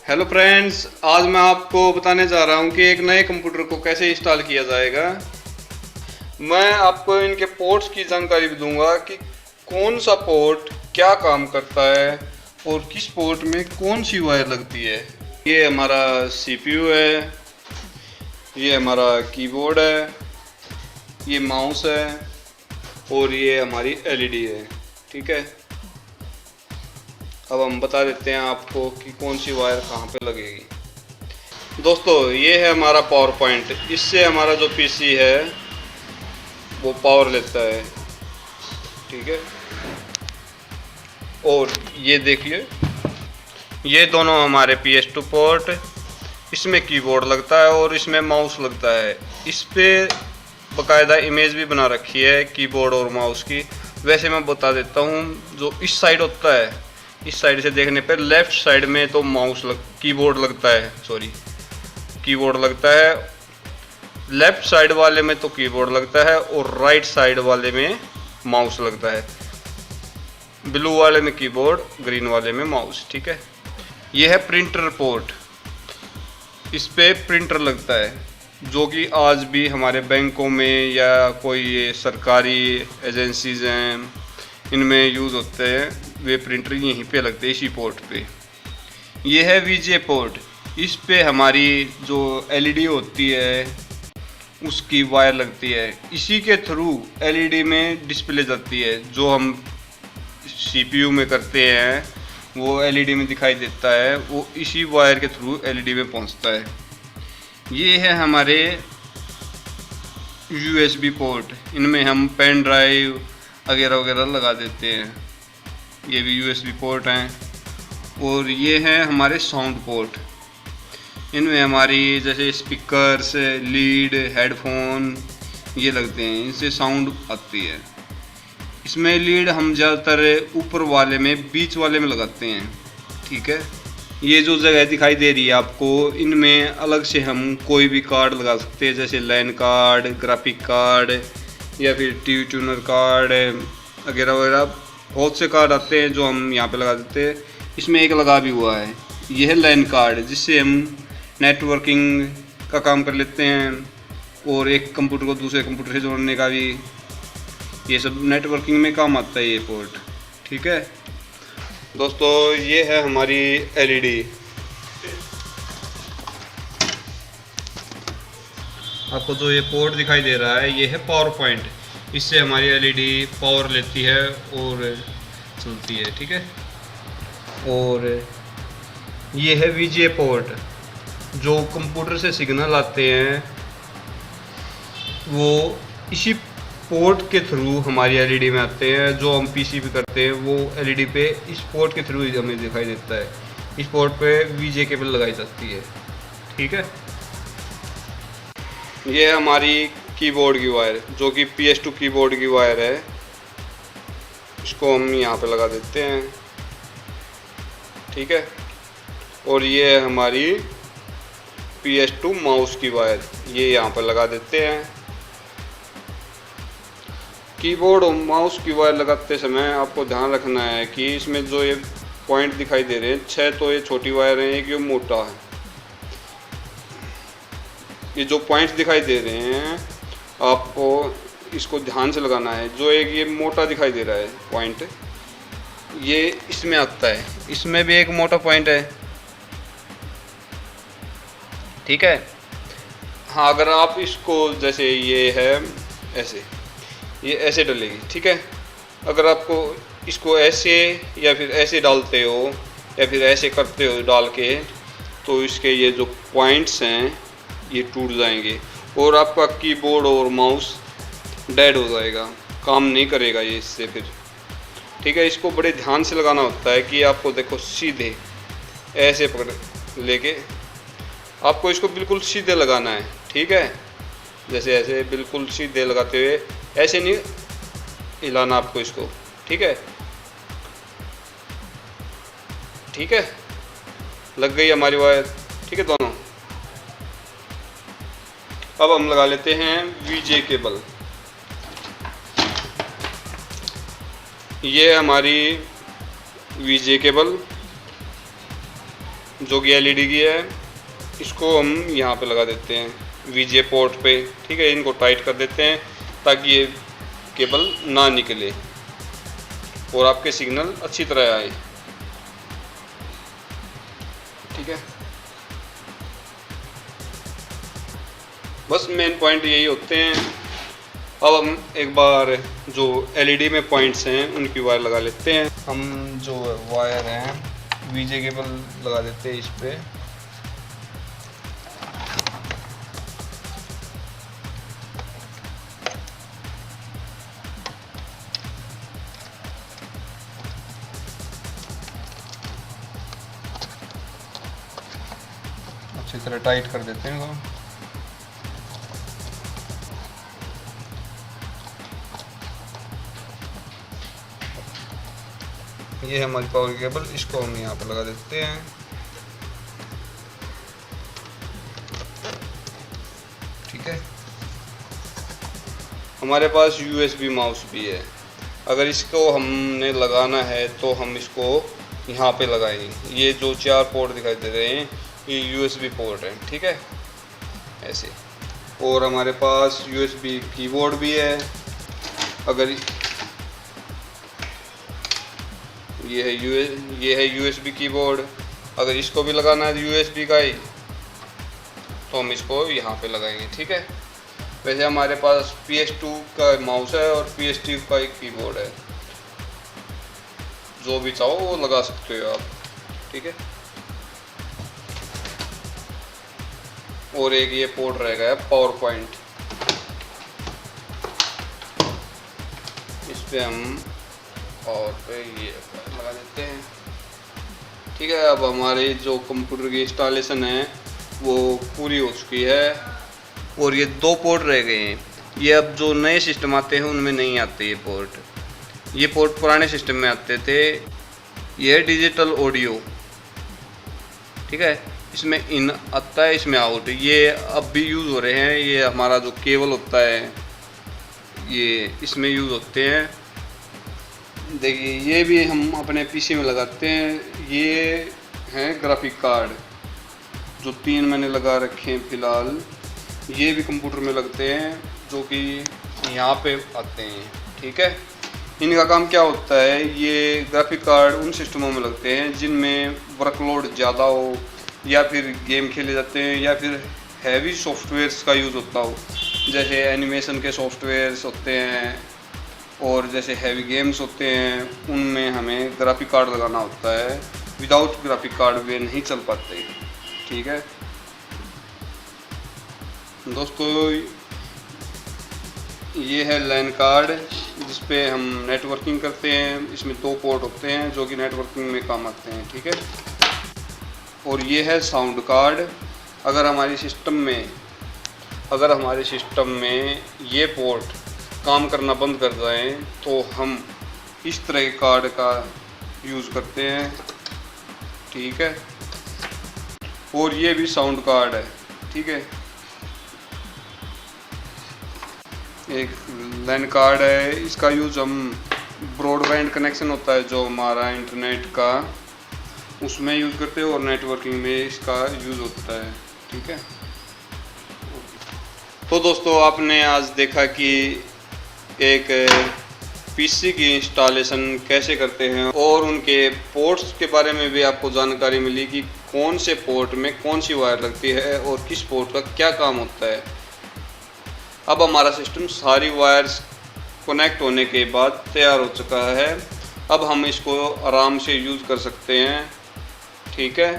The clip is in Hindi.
हेलो फ्रेंड्स, आज मैं आपको बताने जा रहा हूं कि एक नए कंप्यूटर को कैसे इंस्टॉल किया जाएगा। मैं आपको इनके पोर्ट्स की जानकारी भी दूंगा कि कौन सा पोर्ट क्या काम करता है और किस पोर्ट में कौन सी वायर लगती है। ये हमारा सीपीयू है, ये हमारा कीबोर्ड है, ये माउस है और ये हमारी एलईडी है। ठीक है, अब हम बता देते हैं आपको कि कौन सी वायर कहाँ पे लगेगी। दोस्तों, ये है हमारा पावर पॉइंट। इससे हमारा जो पीसी है वो पावर लेता है। ठीक है, और ये देखिए, ये दोनों हमारे PS2 पोर्ट, इसमें कीबोर्ड लगता है और इसमें माउस लगता है। इस पे बाकायदा इमेज भी बना रखी है कीबोर्ड और माउस की। वैसे मैं बता देता हूँ, जो इस साइड होता है, इस साइड से देखने पर लेफ्ट साइड में तो कीबोर्ड लगता है, कीबोर्ड लगता है। लेफ्ट साइड वाले में तो कीबोर्ड लगता है और राइट साइड वाले में माउस लगता है। ब्लू वाले में कीबोर्ड, ग्रीन वाले में माउस। ठीक है, यह है प्रिंटर पोर्ट। इस पे प्रिंटर लगता है, जो कि आज भी हमारे बैंकों में या कोई ये सरकारी एजेंसीज हैं, इनमें यूज़ होते हैं। वे प्रिंटर यहीं पे लगते हैं, इसी पोर्ट पे। ये है वीजे पोर्ट। इस पे हमारी जो एलईडी होती है उसकी वायर लगती है। इसी के थ्रू एलईडी में डिस्प्ले जाती है। जो हम सीपीयू में करते हैं वो एलईडी में दिखाई देता है, वो इसी वायर के थ्रू एलईडी में पहुंचता है। ये है हमारे यूएसबी पोर्ट। इनमें हम पेन ड्राइव वगैरह वगैरह लगा देते हैं। ये भी यूएसबी पोर्ट हैं। और ये हैं हमारे साउंड पोर्ट। इनमें हमारी जैसे स्पीकर्स, लीड, हेडफोन ये लगते हैं, इनसे साउंड आती है। इसमें लीड हम ज़्यादातर ऊपर वाले में, बीच वाले में लगाते हैं। ठीक है, ये जो जगह दिखाई दे रही है आपको, इनमें अलग से हम कोई भी कार्ड लगा सकते हैं, जैसे लैन कार्ड, ग्राफिक कार्ड या फिर टीवी ट्यूनर कार्ड वगैरह वगैरह। बहुत से कार्ड आते हैं जो हम यहाँ पे लगा देते हैं। इसमें एक लगा भी हुआ है, यह है लैन कार्ड, जिससे हम नेटवर्किंग का काम कर लेते हैं और एक कंप्यूटर को दूसरे कंप्यूटर से जोड़ने का भी, ये सब नेटवर्किंग में काम आता है ये पोर्ट। ठीक है दोस्तों, ये है हमारी एलईडी। आपको जो ये पोर्ट दिखाई दे रहा है, ये है पावर पॉइंट। इससे हमारी एलईडी पावर लेती है और चलती है। ठीक है, और ये है वीजीए पोर्ट। जो कंप्यूटर से सिग्नल आते हैं वो इसी पोर्ट के थ्रू हमारी एलईडी में आते हैं। जो हम पीसी पे करते हैं वो एलईडी पे इस पोर्ट के थ्रू हमें दिखाई देता है। इस पोर्ट पे वीजे केबल लगाई जाती है। ठीक है, ये है हमारी कीबोर्ड की वायर, जो कि PS2 कीबोर्ड की वायर है। इसको हम यहाँ पे लगा देते हैं। ठीक है, और ये है हमारी PS2 माउस की वायर, ये यहाँ पर लगा देते हैं। कीबोर्ड और माउस की वायर लगाते समय आपको ध्यान रखना है कि इसमें जो ये पॉइंट दिखाई दे रहे हैं, 6 तो ये छोटी वायर है, एक ये मोटा है। ये जो पॉइंट्स दिखाई दे रहे हैं आपको इसको ध्यान से लगाना है। जो एक ये मोटा दिखाई दे रहा है पॉइंट, ये इसमें आता है। इसमें भी एक मोटा पॉइंट है। ठीक है, हाँ, अगर आप इसको, जैसे ये है ऐसे, ये ऐसे डलेगी। ठीक है, अगर आपको इसको ऐसे या फिर ऐसे डालते हो या फिर ऐसे करते हो डाल के, तो इसके ये जो पॉइंट्स हैं ये टूट जाएंगे और आपका कीबोर्ड और माउस डेड हो जाएगा, काम नहीं करेगा ये इससे फिर। ठीक है, इसको बड़े ध्यान से लगाना होता है कि आपको देखो सीधे ऐसे पकड़ लेके आपको इसको बिल्कुल सीधे लगाना है। ठीक है, जैसे ऐसे बिल्कुल सीधे लगाते हुए, ऐसे नहीं हिलाना आपको इसको। ठीक है, ठीक है, लग गई हमारी वायर। ठीक है दोनों। अब हम लगा लेते हैं वीजे केबल। ये हमारी वीजे केबल। जो कि एलईडी की है, इसको हम यहाँ पे लगा देते हैं वीजे पोर्ट पे। ठीक है, इनको टाइट कर देते हैं ताकि ये केबल ना निकले और आपके सिग्नल अच्छी तरह आए। ठीक है, बस मेन पॉइंट यही होते हैं। अब हम एक बार जो एलईडी में पॉइंट्स हैं उनकी वायर लगा लेते हैं। हम जो वायर हैं वीजे केबल लगा देते हैं इस पे। अच्छी तरह टाइट कर देते हैं इनको। ये है हमारी पावर केबल, इसको हम यहाँ पे लगा देते हैं। ठीक है, हमारे पास यूएसबी माउस भी है। अगर इसको हमने लगाना है तो हम इसको यहाँ पे लगाएंगे। ये जो 4 पोर्ट दिखाई दे रहे हैं ये यूएसबी पोर्ट है। ठीक है, ऐसे। और हमारे पास यूएसबी कीबोर्ड भी है। अगर ये है यूएसबी कीबोर्ड, अगर इसको भी लगाना है यूएसबी का ही तो हम इसको यहाँ पे लगाएंगे। ठीक है, वैसे हमारे पास PS2 का माउस है और PS2 का एक कीबोर्ड है, जो भी चाहो वो लगा सकते हो आप। ठीक है, और एक ये पोर्ट रह गया पावर पॉइंट, इस पे हम और पे ये लगा देते हैं। ठीक है, अब हमारे जो कंप्यूटर की इंस्टॉलेशन है वो पूरी हो चुकी है और ये 2 पोर्ट रह गए हैं। ये अब जो नए सिस्टम आते हैं उनमें नहीं आते ये पोर्ट। ये पोर्ट पुराने सिस्टम में आते थे। ये है डिजिटल ऑडियो। ठीक है, इसमें इन आता है, इसमें आउट। ये अब भी यूज़ हो रहे हैं। ये हमारा जो केबल होता है ये इसमें यूज़ होते हैं। देखिए, ये भी हम अपने पीसी में लगाते हैं। ये हैं ग्राफिक कार्ड, जो 3 मैंने लगा रखे हैं फ़िलहाल। ये भी कंप्यूटर में लगते हैं, जो कि यहाँ पे आते हैं। ठीक है, इनका काम क्या होता है, ये ग्राफिक कार्ड उन सिस्टमों में लगते हैं जिनमें वर्कलोड ज़्यादा हो, या फिर गेम खेले जाते हैं, या फिर हैवी सॉफ्टवेयर्स का यूज़ होता हो। जैसे एनिमेशन के सॉफ्टवेयर्स होते हैं और जैसे हैवी गेम्स होते हैं, उनमें हमें ग्राफिक कार्ड लगाना होता है। विदाउट ग्राफिक कार्ड वे नहीं चल पाते। ठीक है दोस्तों, ये है लैन कार्ड जिस पे हम नेटवर्किंग करते हैं। इसमें 2 पोर्ट होते हैं जो कि नेटवर्किंग में काम आते हैं। ठीक है, और ये है साउंड कार्ड। अगर हमारे सिस्टम में ये पोर्ट काम करना बंद कर जाएं तो हम इस तरह के कार्ड का यूज़ करते हैं। ठीक है, और ये भी साउंड कार्ड है। ठीक है, एक लैन कार्ड है। इसका यूज़ हम ब्रॉडबैंड कनेक्शन होता है जो हमारा इंटरनेट का, उसमें यूज़ करते हैं और नेटवर्किंग में इसका यूज़ होता है। ठीक है, तो दोस्तों आपने आज देखा कि एक पीसी की इंस्टॉलेशन कैसे करते हैं और उनके पोर्ट्स के बारे में भी आपको जानकारी मिली कि कौन से पोर्ट में कौन सी वायर लगती है और किस पोर्ट का क्या काम होता है। अब हमारा सिस्टम सारी वायर्स कनेक्ट होने के बाद तैयार हो चुका है। अब हम इसको आराम से यूज़ कर सकते हैं। ठीक है।